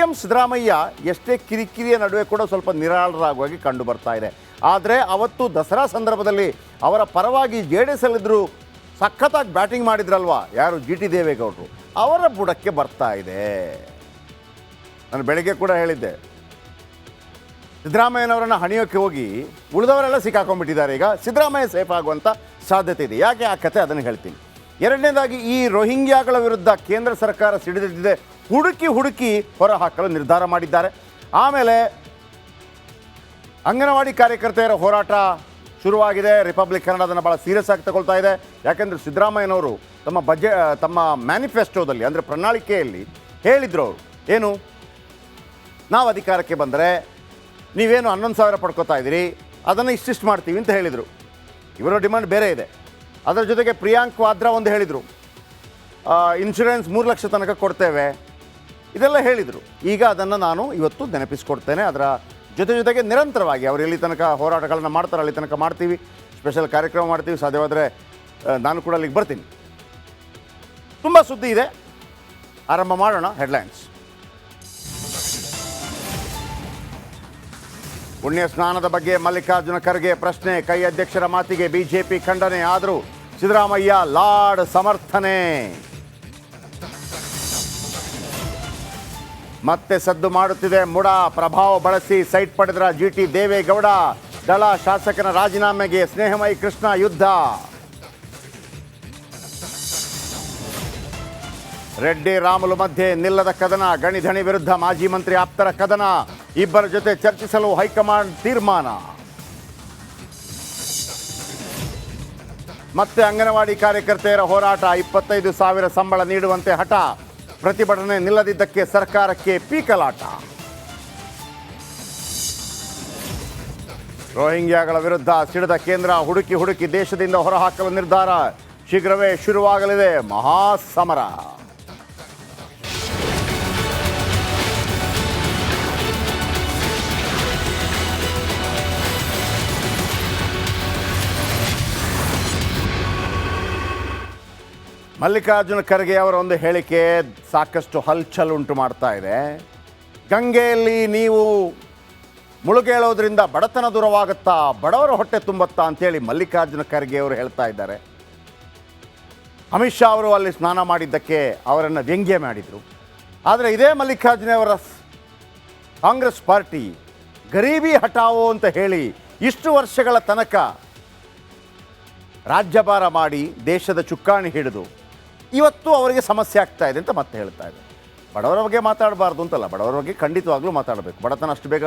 M Siddaramaiah ಎಷ್ಟೇ ಕಿರಿಕಿರಿಯ ನಡುವೆ ಕೂಡ ಸ್ವಲ್ಪ ನಿರಾಳರಾಗಿ ಕಂಡು ಬರ್ತಾ ಇದೆ. ಆದರೆ ಅವತ್ತು ದಸರಾ ಸಂದರ್ಭದಲ್ಲಿ ಅವರ ಪರವಾಗಿ JDS ಅಲ್ಲಿದ್ದರು ಸಖತ್ತಾಗಿ ಬ್ಯಾಟಿಂಗ್ ಮಾಡಿದ್ರಲ್ವಾ ಯಾರು GT ದೇವೇಗೌಡರು, ಅವರ ಬುಡಕ್ಕೆ ಬರ್ತಾ ಇದೆ. ನಾನು ಬೆಳಗ್ಗೆ ಕೂಡ ಹೇಳಿದ್ದೆ, ಸಿದ್ದರಾಮಯ್ಯನವರನ್ನು ಹಣಿಯೋಕ್ಕೆ ಹೋಗಿ ಉಳಿದವರೆಲ್ಲ ಸಿಕ್ಕಾಕೊಂಡ್ಬಿಟ್ಟಿದ್ದಾರೆ. ಈಗ ಸಿದ್ದರಾಮಯ್ಯ ಸೇಫ್ ಆಗುವಂಥ ಸಾಧ್ಯತೆ ಇದೆ. ಯಾಕೆ ಆ ಕತೆ ಅದನ್ನು ಹೇಳ್ತೀನಿ. ಎರಡನೇದಾಗಿ, ಈ ರೋಹಿಂಗ್ಯಾಗಳ ವಿರುದ್ಧ ಕೇಂದ್ರ ಸರ್ಕಾರ ಸಿಡಿದಿದೆ, ಹುಡುಕಿ ಹೊರಹಾಕಲು ನಿರ್ಧಾರ ಮಾಡಿದ್ದಾರೆ. ಆಮೇಲೆ ಅಂಗನವಾಡಿ ಕಾರ್ಯಕರ್ತೆಯರ ಹೋರಾಟ ಶುರುವಾಗಿದೆ. ರಿಪಬ್ಲಿಕ್ ಕನ್ನಡ ಅದನ್ನು ಭಾಳ ಸೀರಿಯಸ್ ಆಗಿ ತಗೊಳ್ತಾ ಇದೆ. ಯಾಕೆಂದರೆ ಸಿದ್ದರಾಮಯ್ಯನವರು ತಮ್ಮ ಮ್ಯಾನಿಫೆಸ್ಟೋದಲ್ಲಿ ಅಂದರೆ ಪ್ರಣಾಳಿಕೆಯಲ್ಲಿ ಹೇಳಿದ್ರು. ಅವರು ಏನು, ನಾವು ಅಧಿಕಾರಕ್ಕೆ ಬಂದರೆ ನೀವೇನು 11,000 ಪಡ್ಕೋತಾ ಇದ್ದೀರಿ, ಅದನ್ನು ಇಷ್ಟಿಷ್ಟು ಮಾಡ್ತೀವಿ ಅಂತ ಹೇಳಿದರು. ಇವರ ಡಿಮಾಂಡ್ ಬೇರೆ ಇದೆ. ಅದರ ಜೊತೆಗೆ ಪ್ರಿಯಾಂಕ್ ವಾದ್ರಾ ಒಂದು ಹೇಳಿದರು, ಇನ್ಶೂರೆನ್ಸ್ 3 ಲಕ್ಷ ತನಕ ಕೊಡ್ತೇವೆ, ಇದೆಲ್ಲ ಹೇಳಿದರು. ಈಗ ಅದನ್ನು ನಾನು ಇವತ್ತು ನೆನಪಿಸ್ಕೊಡ್ತೇನೆ. ಅದರ ಜೊತೆಗೆ ನಿರಂತರವಾಗಿ ಅವರು ಎಲ್ಲಿ ತನಕ ಹೋರಾಟಗಳನ್ನು ಮಾಡ್ತಾರೆ ಅಲ್ಲಿ ತನಕ ಮಾಡ್ತೀವಿ, ಸ್ಪೆಷಲ್ ಕಾರ್ಯಕ್ರಮ ಮಾಡ್ತೀವಿ. ಸಾಧ್ಯವಾದರೆ ನಾನು ಕೂಡ ಅಲ್ಲಿಗೆ ಬರ್ತೀನಿ. ತುಂಬ ಸುದ್ದಿ ಇದೆ, ಆರಂಭ ಮಾಡೋಣ. ಹೆಡ್ಲೈನ್ಸ್. ಪುಣ್ಯ ಸ್ನಾನದ ಬಗ್ಗೆ ಮಲ್ಲಿಕಾರ್ಜುನ ಖರ್ಗೆ ಪ್ರಶ್ನೆ, ಕೈ ಅಧ್ಯಕ್ಷರ ಮಾತಿಗೆ ಬಿಜೆಪಿ ಖಂಡನೆ, ಆದರೂ ಸಿದ್ದರಾಮಯ್ಯ ಲಾಡ್ ಸಮರ್ಥನೆ. ಮತ್ತೆ ಸದ್ದು ಮಾಡುತ್ತಿದೆ ಮುಡ, ಪ್ರಭಾವ ಬಳಸಿ ಸೈಟ್ ಪಡೆದ್ರ GT ದೇವೇಗೌಡ, ದಳ ಶಾಸಕನ ರಾಜೀನಾಮೆಗೆ ಸ್ನೇಹಮಯಿ ಕೃಷ್ಣ ಯುದ್ಧ. ರೆಡ್ಡಿ ರಾಮುಲು ಮಧ್ಯೆ ನಿಲ್ಲದ ಕದನ, ಗಣಿಧಣಿ ವಿರುದ್ಧ ಮಾಜಿ ಮಂತ್ರಿ ಆಪ್ತರ ಕದನ, ಇಬ್ಬರ ಜೊತೆ ಚರ್ಚಿಸಲು ಹೈಕಮಾಂಡ್ ತೀರ್ಮಾನ. ಮತ್ತೆ ಅಂಗನವಾಡಿ ಕಾರ್ಯಕರ್ತೆಯರ ಹೋರಾಟ, 25,000 ಸಂಬಳ ನೀಡುವಂತೆ ಹಠ, ಪ್ರತಿಭಟನೆ ನಿಲ್ಲದಿದ್ದಕ್ಕೆ ಸರ್ಕಾರಕ್ಕೆ ಪೀಕಲಾಟ. ರೋಹಿಂಗ್ಯಾಗಳ ವಿರುದ್ಧ ಸಿಡಿದ ಕೇಂದ್ರ, ಹುಡುಕಿ ದೇಶದಿಂದ ಹೊರಹಾಕಲು ನಿರ್ಧಾರ, ಶೀಘ್ರವೇ ಶುರುವಾಗಲಿದೆ ಮಹಾಸಮರ. ಮಲ್ಲಿಕಾರ್ಜುನ ಖರ್ಗೆ ಅವರ ಒಂದು ಹೇಳಿಕೆ ಸಾಕಷ್ಟು ಹಲ್ಚಲ್ ಉಂಟು ಮಾಡ್ತಾ ಇದೆ. ಗಂಗೆಯಲ್ಲಿ ನೀವು ಮುಳುಗೇಳೋದ್ರಿಂದ ಬಡತನ ದೂರವಾಗುತ್ತಾ, ಬಡವರ ಹೊಟ್ಟೆ ತುಂಬುತ್ತಾ ಅಂತೇಳಿ ಮಲ್ಲಿಕಾರ್ಜುನ ಖರ್ಗೆ ಅವರು ಹೇಳ್ತಾ ಇದ್ದಾರೆ. ಅಮಿತ್ ಶಾ ಅವರು ಅಲ್ಲಿ ಸ್ನಾನ ಮಾಡಿದ್ದಕ್ಕೆ ಅವರನ್ನು ವ್ಯಂಗ್ಯ ಮಾಡಿದರು. ಆದರೆ ಇದೇ ಮಲ್ಲಿಕಾರ್ಜುನ ಅವರ ಕಾಂಗ್ರೆಸ್ ಪಾರ್ಟಿ ಗರೀಬಿ ಹಟಾವೋ ಅಂತ ಹೇಳಿ ಇಷ್ಟು ವರ್ಷಗಳ ತನಕ ರಾಜ್ಯಭಾರ ಮಾಡಿ ದೇಶದ ಚುಕ್ಕಾಣಿ ಹಿಡಿದು ಇವತ್ತು ಅವರಿಗೆ ಸಮಸ್ಯೆ ಆಗ್ತಾ ಇದೆ ಅಂತ ಮತ್ತೆ ಹೇಳ್ತಾ ಇದೆ. ಬಡವರ ಬಗ್ಗೆ ಮಾತಾಡಬಾರ್ದು ಅಂತಲ್ಲ, ಬಡವರ ಬಗ್ಗೆ ಖಂಡಿತವಾಗ್ಲೂ ಮಾತಾಡಬೇಕು. ಬಡತನ ಅಷ್ಟು ಬೇಗ